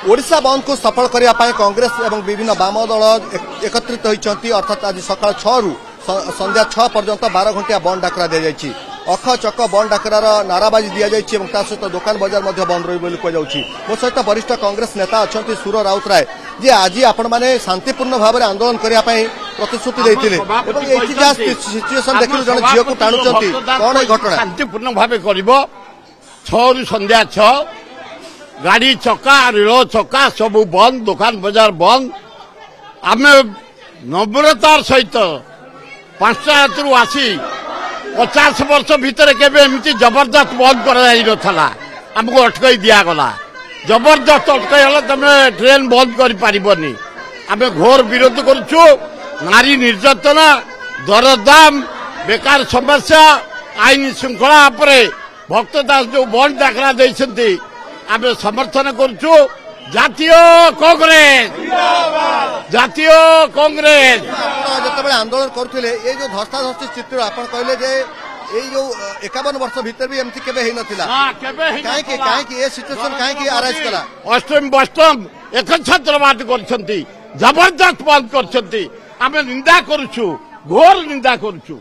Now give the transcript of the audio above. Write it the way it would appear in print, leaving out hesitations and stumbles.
ओडिशा बंद को सफल करने कांग्रेस और विभिन्न वाम दल एकत्रित होती अर्थात आज सका 6 रु संध्या 6 पर्यंत 12 घंटिया बंद डाकरा दी जाएगी। अख चक बंद डाकरार नाराबाजी दी जाएगी और सहित दुकान बजार बंद रही कहुच्छी। मो सहित वरिष्ठ कांग्रेस नेता अच्छा सुर राउतराय जी आज आपण मैंने शांतिपूर्ण भाव में आंदोलन करने प्रतिश्रुति देते सिचुएसन देखिए जन झील को टाणुंट कौन है घटना शांतिपूर्ण भाव कर 6 रु संध्या 6 गाड़ी चक्का रेल चक्का सब बंद दुकान बजार बंद आम नम्रतार सहित 5टा रातु आसी 50 वर्ष भितर केमी जबरदस्त बंद करमको अटकई दिगला जबरदस्त अटकईगला तुम ट्रेन बंद कर आम घोर विरोध करुचु। नारी निर्यातना दरदाम बेकार समस्या आईन श्रृंखला भक्त दास जो बंद डाकरा देते आम समर्थन करुचु। जातीय कांग्रेस जातीय कांग्रेस जो आंदोलन करते ये जो धस्ताधस्ती चित्र आप कहले जे जो 51 वर्ष भीतर भी एमती केबे नथिला कहीं सिचुएशन कहीं आरएस कला अष्टम बष्टम एक छत्रवाद करछंती जबरदस्त बंद करछंती आम निंदा करुचु घोर निंदा करुचु।